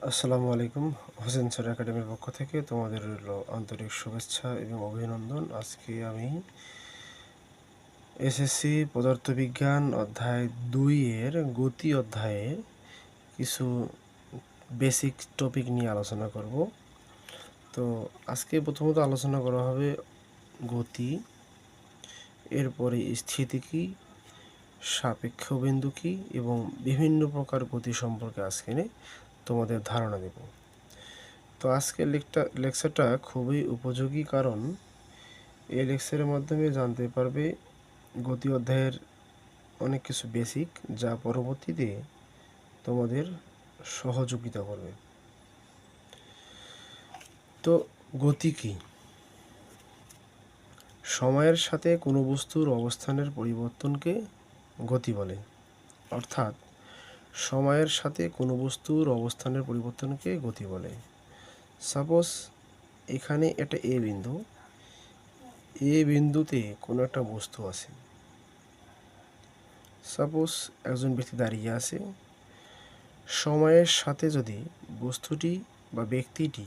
আসসালামু আলাইকুম। হোসেন স্যার একাডেমির পক্ষ থেকে তোমাদের রইল আন্তরিক শুভেচ্ছা এবং অভিনন্দন। আজকে আমি এসএসসি পদার্থবিজ্ঞান অধ্যায় 2 এর গতি অধ্যায়ে কিছু বেসিক টপিক নিয়ে আলোচনা করব। তো আজকে প্রথমত আলোচনা করা হবে গতি, এরপরে স্থিতি কী, সাপেক্ষ বিন্দু কী এবং বিভিন্ন প্রকার গতি সম্পর্কে আজকে তোমাদের ধারণা দেব। তো আজকের লেকচারটা খুবই উপযোগী, কারণ এই লেকচারের মাধ্যমে জানতে পারবে গতি অধ্যায়ের অনেক কিছু বেসিক, যা পরবর্তীতে তোমাদের সহযোগিতা করবে। তো গতি কি? সময়ের সাথে কোনো বস্তুর অবস্থানের পরিবর্তনকে গতি বলে। অর্থাৎ সময়ের সাথে কোনো বস্তুর অবস্থানের পরিবর্তনকে গতি বলে। সাপোজ এখানে একটা এ বিন্দু, এ বিন্দুতে কোনো একটা বস্তু আছে। সাপোজ একজন ব্যক্তি দাঁড়িয়ে আছে। সময়ের সাথে যদি বস্তুটি বা ব্যক্তিটি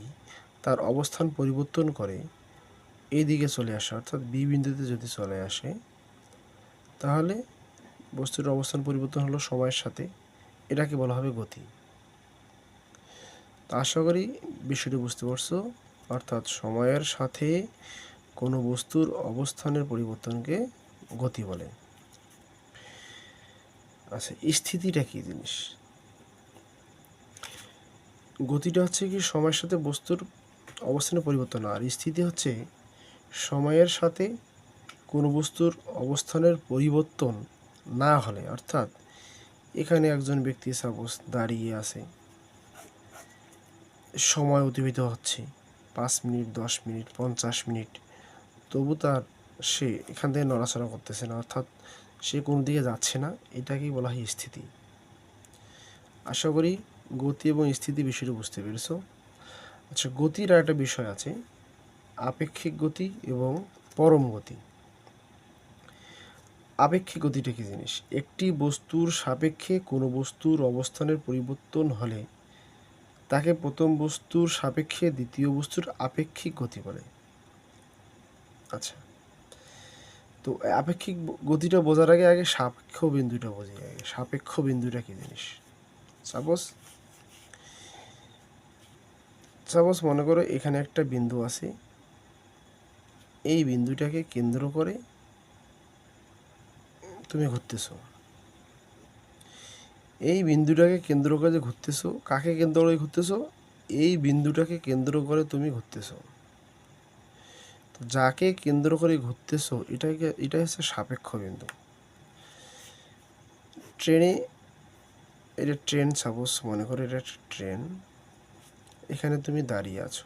তার অবস্থান পরিবর্তন করে এই দিকে চলে আসে, অর্থাৎ বি বিন্দুতে যদি চলে আসে, তাহলে বস্তুর অবস্থান পরিবর্তন হলো সময়ের সাথে, এটাকে বলা হবে গতি। তা আশা করি বিষয়টি বুঝতে পারছো। অর্থাৎ সময়ের সাথে কোনো বস্তুর অবস্থানের পরিবর্তনকে গতি বলে। আচ্ছা, স্থিতিটা কী জিনিস? গতিটা হচ্ছে কি সময়ের সাথে বস্তুর অবস্থানের পরিবর্তন, আর স্থিতি হচ্ছে সময়ের সাথে কোনো বস্তুর অবস্থানের পরিবর্তন না হলে। অর্থাৎ এখানে একজন ব্যক্তি সাপোজ দাঁড়িয়ে আছে, সময় অতিবাহিত হচ্ছে 5 মিনিট, 10 মিনিট, 50 মিনিট, তবু তার সে এখান থেকে নড়াচড়া করতেছে না, অর্থাৎ সে কোনো দিকে যাচ্ছে না, এটাকেই বলা হয় স্থিতি। আশা করি গতি এবং স্থিতি বিষয়টি বুঝতে পেরেছ। আচ্ছা, গতির আর একটা বিষয় আছে, আপেক্ষিক গতি এবং পরম গতি। আপেক্ষিক গতিটা কী জিনিস? একটি বস্তুর সাপেক্ষে কোনো বস্তুর অবস্থানের পরিবর্তন হলে তাকে প্রথম বস্তুর সাপেক্ষে দ্বিতীয় বস্তুর আপেক্ষিক গতি বলে। আচ্ছা, তো আপেক্ষিক গতিটা বোঝার আগে সাপেক্ষ বিন্দুটা বুঝি আগে। সাপেক্ষ বিন্দুটা কী জিনিস? সাপোজ মনে করো এখানে একটা বিন্দু আছে, এই বিন্দুটাকে কেন্দ্র করে তুমি ঘুরতেছো। এই বিন্দুটাকে কেন্দ্র করে যে ঘুরতেছো, কাকে কেন্দ্র করে ঘুরতেছো? এই বিন্দুটাকে কেন্দ্র করে তুমি ঘুরতেছো। তো যাকে কেন্দ্র করে ঘুরতেছো এটাই হচ্ছে সাপেক্ষ বিন্দু। এটা ট্রেন, সাপোজ মনে করো এটা একটা ট্রেন, এখানে তুমি দাঁড়িয়ে আছো।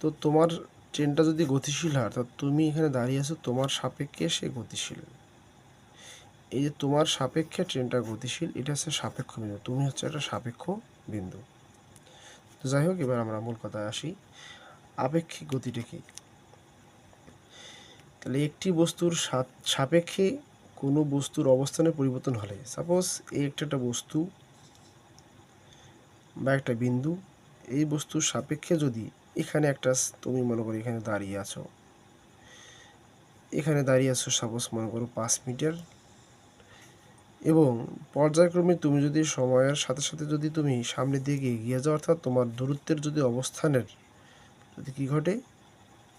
তো তোমার ট্রেনটা যদি গতিশীল হয়, অর্থাৎ তুমি এখানে দাঁড়িয়ে আছো, তোমার সাপেক্ষে সে গতিশীল। এই যে তোমার সাপেক্ষে ট্রেনটা গতিশীল, এটা হচ্ছে সাপেক্ষ বিন্দু, তুমি হচ্ছে একটা সাপেক্ষ বিন্দু। তো যাই হোক, এবার আমরা মূল কথায় আসি। আপেক্ষিক গতিটা কি? তাহলে একটি বস্তুর সাপেক্ষে কোনো বস্তুর অবস্থানের পরিবর্তন হলে, সাপোজ এই একটা বস্তু বা একটা বিন্দু, এই বস্তুর সাপেক্ষে যদি এখানে একটা, তুমি মনে করো এখানে দাঁড়িয়ে আছো, সাপোজ মনে করো 5 মিটার, এবং পর্যায়ক্রমে তুমি যদি সময়ের সাথে সাথে যদি তুমি সামনের দিকে এগিয়ে যাও, অর্থাৎ তোমার দূরত্বের যদি অবস্থানের যদি কী ঘটে,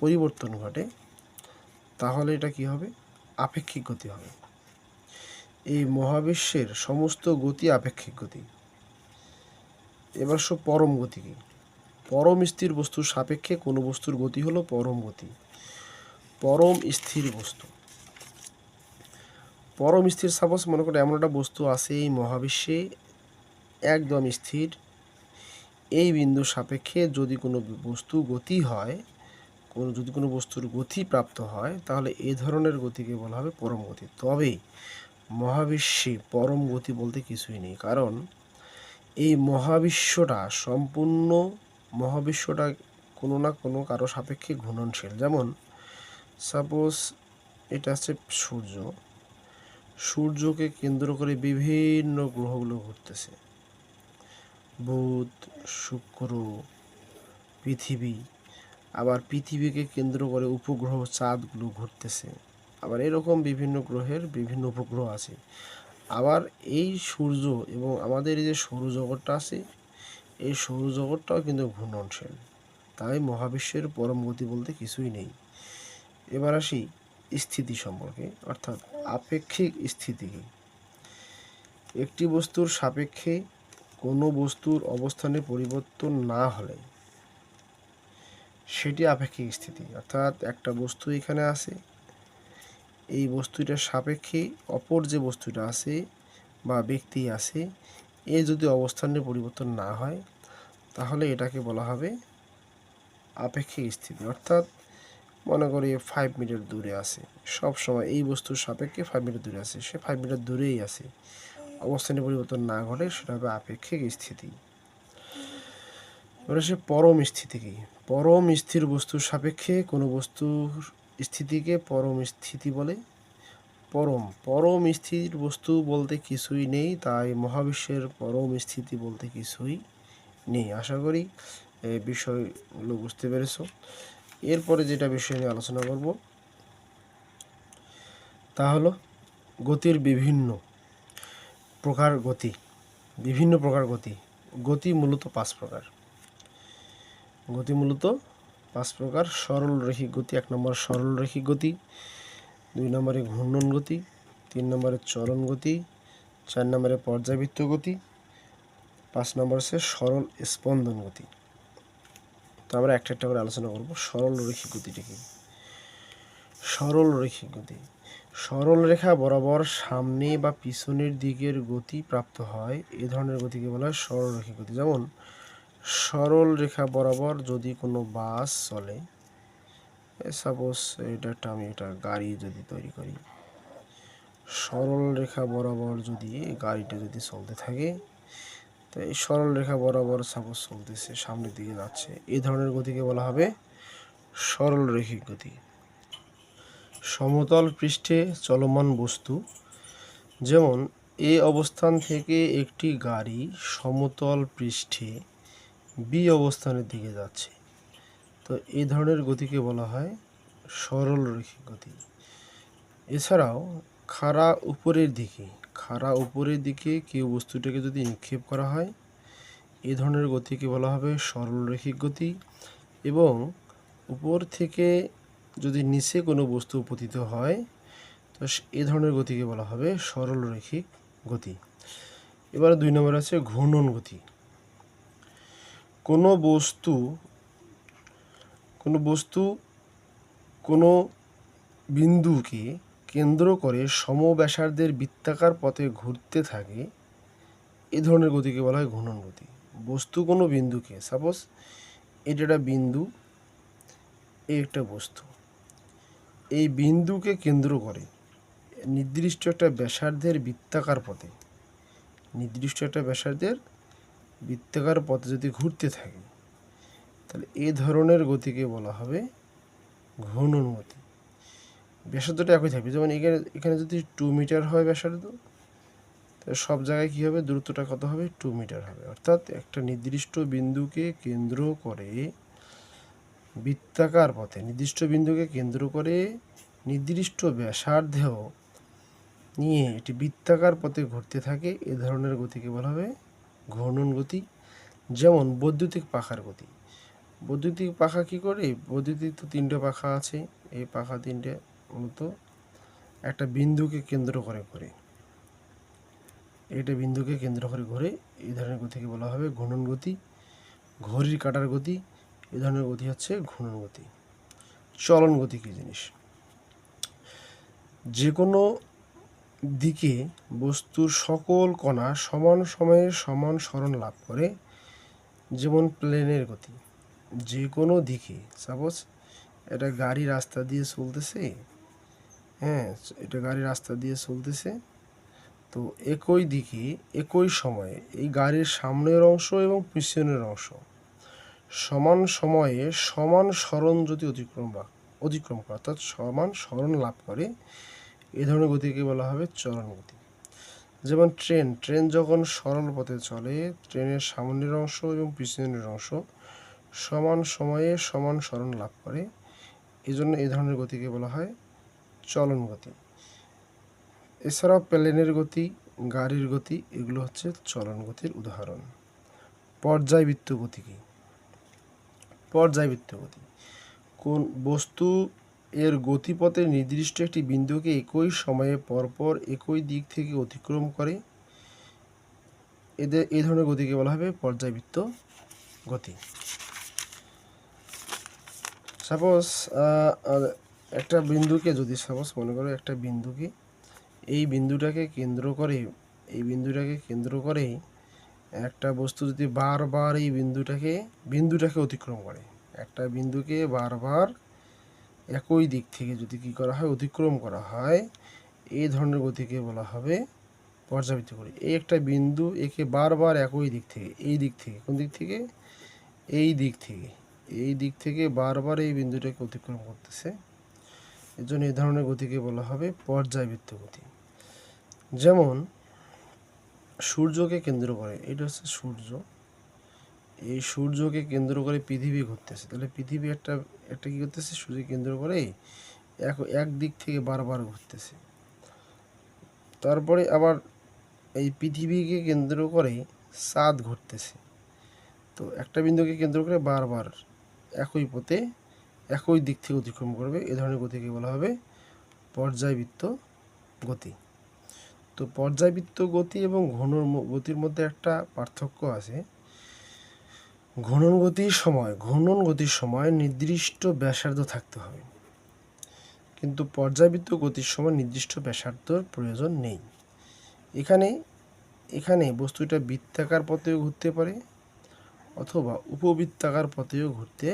পরিবর্তন ঘটে, তাহলে এটা কি হবে? আপেক্ষিক গতি হবে। এই মহাবিশ্বের সমস্ত গতি আপেক্ষিক গতি। এবার পরম গতি কি? পরম স্থির বস্তুর সাপেক্ষে কোনো বস্তুর গতি হলো পরম গতি। পরম স্থির বস্তু, পরম স্থির, সাপোজ মনে করো এমন একটা বস্তু আছে এই মহাবিশ্বে একদম স্থির, এই বিন্দুর সাপেক্ষে যদি কোনো বস্তু গতি হয়, যদি কোনো বস্তুর গতি প্রাপ্ত হয়, তাহলে এই ধরনের গতিকে বলা হবে পরম গতি। তবে মহাবিশ্বে পরম গতি বলতে কিছুই নেই, কারণ এই মহাবিশ্বটা কোনো না কোনো কারো সাপেক্ষে ঘূর্ণনশীল। যেমন সাপোজ এটা হচ্ছে সূর্যকে কেন্দ্র করে বিভিন্ন গ্রহগুলো ঘুরতেছে। বুধ, শুক্র, পৃথিবী, আবার পৃথিবীকে কেন্দ্র করে উপগ্রহ চাঁদগুলো ঘুরতেছে, আবার এরকম বিভিন্ন গ্রহের বিভিন্ন উপগ্রহ আছে। আবার এই সূর্য এবং আমাদের এই যে সৌরজগৎটা আছে, এই সৌরজগৎটাও কিন্তু ঘূর্ণনশীল। তাই মহাবিশ্বের পরম গতি বলতে কিছুই নেই। এবার আসি স্থিতি সম্পর্কে, অর্থাৎ আপেক্ষিক স্থিতি কি? একটি বস্তুর সাপেক্ষে কোনো বস্তুর অবস্থানে পরিবর্তন না হলে সেটি আপেক্ষিক স্থিতি। অর্থাৎ একটা বস্তু এখানে আছে, এই বস্তুটার সাপেক্ষে অপর যে বস্তুটা আছে বা ব্যক্তি আছে, এ যদি অবস্থানের পরিবর্তন না হয় তাহলে এটাকে বলা হবে আপেক্ষিক স্থিতি। অর্থাৎ মনে করি 5 মিটার দূরে আছে, সব সময় এই বস্তুর সাপেক্ষে 5 মিটার দূরে আছে, সে 5 মিটার দূরেই আছে, অবস্থানের পরিবর্তন না ঘটে, সেটা হবে আপেক্ষিক স্থিতি। এবার সে পরম স্থিতি কি? পরম স্থির বস্তুর সাপেক্ষে কোনো বস্তুর স্থিতিকে পরম স্থিতি বলে। পরম স্থির বস্তু বলতে কিছুই নেই, তাই মহাবিশ্বের পরম স্থিতি বলতে কিছুই নেই। আশা করি এই বিষয়গুলো বুঝতে পেরেছো। এরপরে যেটা বিষয় নিয়ে আলোচনা করব তা হলো গতির বিভিন্ন প্রকার। বিভিন্ন প্রকার গতি মূলত 5 প্রকার। সরল রৈখিক গতি, 1 নম্বর সরল রৈখিক গতি, 2 নম্বরে ঘূর্ণন গতি, 3 নম্বরে চলন গতি, 4 নম্বরে পর্যাবৃত্ত গতি, 5 নম্বর হচ্ছে সরল স্পন্দন গতি। তো আমরা একটা একটা করে আলোচনা করব। সরল রৈখিক গতিটা কি? সরল রৈখিক গতি সরল রেখা বরাবর সামনে বা পিছনের দিকের গতি প্রাপ্ত হয়, এ ধরনের গতিকে বলা হয় সরল রৈখিক গতি। যেমন সরল রেখা বরাবর যদি কোনো বাস চলে, সাপোজ আমি এটা গাড়ি যদি তৈরি করি, সরল রেখা বরাবর যদি গাড়িটা যদি চলতে থাকে, তো এই সরল রেখা বরাবর সাপোজ চলতেছে, সামনের দিকে যাচ্ছে, এই ধরনের গতিকে বলা হবে সরল রৈখিক গতি। সমতল পৃষ্ঠে চলমান বস্তু, যেমন এ অবস্থান থেকে একটি গাড়ি সমতল পৃষ্ঠে বি অবস্থানের দিকে যাচ্ছে, তো এই ধরনের গতিকে বলা হয় সরল রৈখিক গতি। এছাড়াও খাড়া উপরের দিকে কেউ বস্তুটাকে যদি নিক্ষেপ করা হয়, এই ধরনের গতিকে বলা হবে সরল রৈখিক গতি। এবং উপর থেকে যদি নিচে কোনো বস্তু পতিত হয়, তো এই ধরনের গতিকে বলা হবে সরল রৈখিক গতি। এবার 2 নম্বর আছে ঘূর্ণন গতি। কোনো বস্তু কোনো বিন্দুকে কেন্দ্র করে সমব্যাসার্ধের বৃত্তাকার পথে ঘুরতে থাকে, এই ধরনের গতিকে বলা হয় ঘূর্ণন গতি। বস্তু কোনো বিন্দুকে, সাপোজ এটা একটা বিন্দু, এই একটা বস্তু, এই বিন্দুকে কেন্দ্র করে নির্দিষ্ট একটা ব্যাসার্ধের বৃত্তাকার পথে যদি ঘুরতে থাকে, তাহলে এই ধরনের গতিকে বলা হবে ঘূর্ণন গতি। ব্যাসার্ধটা একই থাকবে, যেমন এখানে যদি 2 মিটার হয় ব্যাসার্ধ, তাহলে সব জায়গায় কী হবে, দূরত্বটা কত হবে, 2 মিটার হবে। অর্থাৎ একটা নির্দিষ্ট বিন্দুকে কেন্দ্র করে নির্দিষ্ট ব্যাসার্ধ নিয়ে এটি বৃত্তাকার পথে ঘুরতে থাকে, এ ধরনের গতিকে বলা হবে ঘূর্ণন গতি। যেমন বৈদ্যুতিক পাখার গতি। বৈদ্যুতিক পাখা কী করে? বৈদ্যুতিক তো 3টে পাখা আছে, এই পাখা 3টে মূলত একটা বিন্দুকে কেন্দ্র করে ঘোরে, এই ধরনের গতিকে বলা হবে ঘূর্ণন গতি। ঘড়ির কাঁটার গতি, এই ধরনের গতি হচ্ছে ঘূর্ণন গতি। চলন গতি কী জিনিস? যে কোনো দিকে বস্তুর সকল কণা সমান সময়ে সমান সরণ লাভ করে, যেমন প্লেনের গতি। যে কোনো দিকে, সাপোজ এটা গাড়ি রাস্তা দিয়ে চলতেছে, তো একই দিকে একই সময়ে এই গাড়ির সামনের অংশ এবং পিছনের অংশ সমান সময়ে সমান সরণ যদি অতিক্রম করে, অর্থাৎ সমান সরণ লাভ করে, এই ধরনের গতিকে বলা হবে চলন গতি। যেমন ট্রেন যখন সরল পথে চলে, ট্রেনের সামনের অংশ এবং পিছনের অংশ সমান সময়ে সমান সরণ লাভ করে, এজন্য এই ধরনের গতিকে বলা হয় চলন গতি। এছাড়াও প্লেনের গতি, গাড়ির গতি, এগুলো হচ্ছে চলন গতির উদাহরণ। পর্যায়বৃত্ত গতি কি? পর্যায়বৃত্ত গতি কোন বস্তু এর গতিপথে নির্দিষ্ট একটি বিন্দুকে একই সময়ে পরপর একই দিক থেকে অতিক্রম করে, এই ধরনের গতিকে বলা হবে পর্যায়বৃত্ত গতি। সাপোজ একটা বিন্দুকে যদি মনে করো একটা বিন্দুকে, এই বিন্দুটাকে কেন্দ্র করে একটা বস্তু যদি বারবার এই বিন্দুটাকে অতিক্রম করে, একটা বিন্দুকে বারবার একই দিক থেকে যদি কী করা হয়, অতিক্রম করা হয়, এই ধরনের গতিকে বলা হবে পর্যায়বৃত্ত গতি। এই একটা বিন্দু একে বারবার একই দিক থেকে, কোন দিক থেকে? এই দিক থেকে বারবার এই বিন্দুটাকে অতিক্রম করতেছে, এজন্য এই ধরনের গতিকে বলা হবে পর্যায়বৃত্ত গতি। যেমন সূর্যকে কেন্দ্র করে, এটা হচ্ছে সূর্য, এই সূর্যকে কেন্দ্র করে পৃথিবী ঘুরতেছে, তাহলে পৃথিবী একটা কী করতেছে, সূর্যকে কেন্দ্র করে এক দিক থেকে বারবার ঘুরতেছে। তারপরে আবার এই পৃথিবীকে কেন্দ্র করে চাঁদ ঘুরতেছে। তো একটা বিন্দুকে কেন্দ্র করে বারবার একই পথে একই দিক থেকে অতিক্রম করবে, এ ধরনের গতিকে বলা হবে পর্যায়বৃত্ত গতি। তো পর্যায়বৃত্ত গতি এবং ঘূর্ণন গতির মধ্যে একটা পার্থক্য আছে। ঘূর্ণন গতির সময় নির্দিষ্ট ব্যাসার্ধ থাকতে হবে, কিন্তু পর্যায়বৃত্ত গতির সময় নির্দিষ্ট ব্যাসার্ধর প্রয়োজন নেই। এখানে বস্তুটা বৃত্তাকার পথেও ঘুরতে পারে অথবা উপবৃত্তাকার পথেও ঘুরতে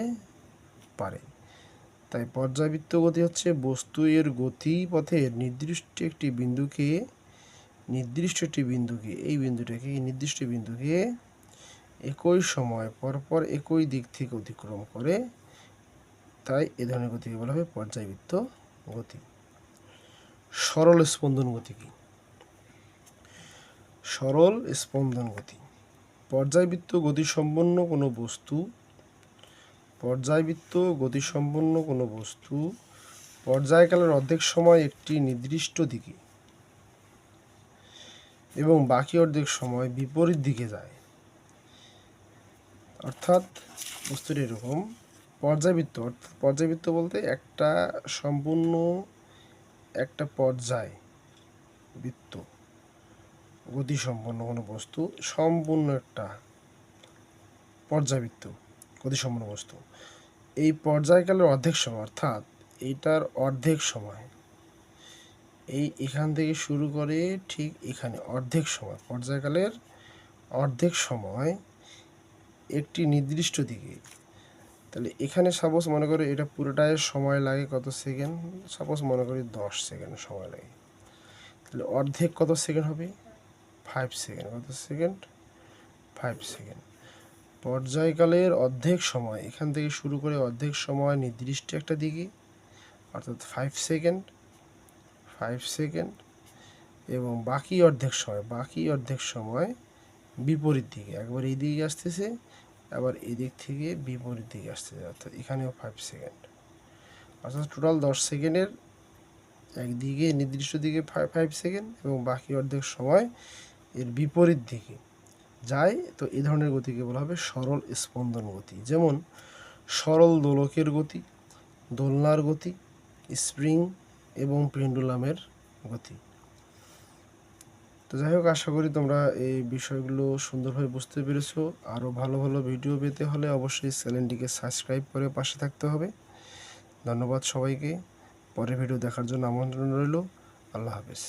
পারে। তাই পর্যায়বৃত্ত গতি হচ্ছে বস্তু এর গতিপথের নির্দিষ্ট একটি বিন্দুকে একই সময় পরপর একই দিক থেকে অতিক্রম করে, তাই এ ধরনের গতিকে বলা হবে পর্যায়বৃত্ত গতি। সরল স্পন্দন গতি কি? সরল স্পন্দন গতি পর্যায়বৃত্ত গতিসম্পন্ন কোনো বস্তু পর্যায়কালের অর্ধেক সময় একটি নির্দিষ্ট দিকে এবং বাকি অর্ধেক সময় বিপরীত দিকে যায়। অর্থাৎ বস্তুটি এরকম, পর্যায়বৃত্ত বলতে একটা পর্যায়বৃত্ত গতিসম্পন্ন কোনো বস্তু, সম্পূর্ণ একটা পর্যায়বৃত্ত গতিসম্পন্ন বস্তু, এই পর্যায়কালের অর্ধেক সময়, অর্থাৎ এইটার অর্ধেক সময়, এখান থেকে শুরু করে ঠিক এখানে অর্ধেক সময়, পর্যায়কালের অর্ধেক সময় একটি নির্দিষ্ট দিকে। তাহলে এখানে সাপোজ মনে করি এটা পুরোটায় সময় লাগে কত সেকেন্ড, সাপোজ মনে করি 10 সেকেন্ড সময় লাগে, তাহলে অর্ধেক কত সেকেন্ড হবে? 5 সেকেন্ড। কত সেকেন্ড? 5 সেকেন্ড। পর্যায়কালের অর্ধেক সময়, এখান থেকে শুরু করে অর্ধেক সময় নির্দিষ্ট একটা দিকে, অর্থাৎ 5 সেকেন্ড, এবং বাকি অর্ধেক সময় বিপরীত দিকে, একবার এই দিকে আসতেছে, আবার এদিক থেকে বিপরীত দিকে আসতেছে, অর্থাৎ এখানেও 5 সেকেন্ড, অর্থাৎ টোটাল 10 সেকেন্ডের একদিকে নির্দিষ্ট দিকে 5 সেকেন্ড এবং বাকি অর্ধেক সময় এর বিপরীত দিকে যায়। তো এই ধরনের গতিকে বলা হবে সরল স্পন্দন গতি। যেমন সরল দোলকের গতি, দোলনার গতি, স্প্রিং এবং পেন্ডুলামের গতি। তো যাই হোক, আশা করি তোমরা এই বিষয়গুলো সুন্দরভাবে বুঝতে পেরেছো। আরও ভালো ভালো ভিডিও পেতে হলে অবশ্যই চ্যানেলটিকে সাবস্ক্রাইব করে পাশে থাকতে হবে। ধন্যবাদ সবাইকে। পরের ভিডিও দেখার জন্য আমন্ত্রণ রইল। আল্লাহ হাফেজ।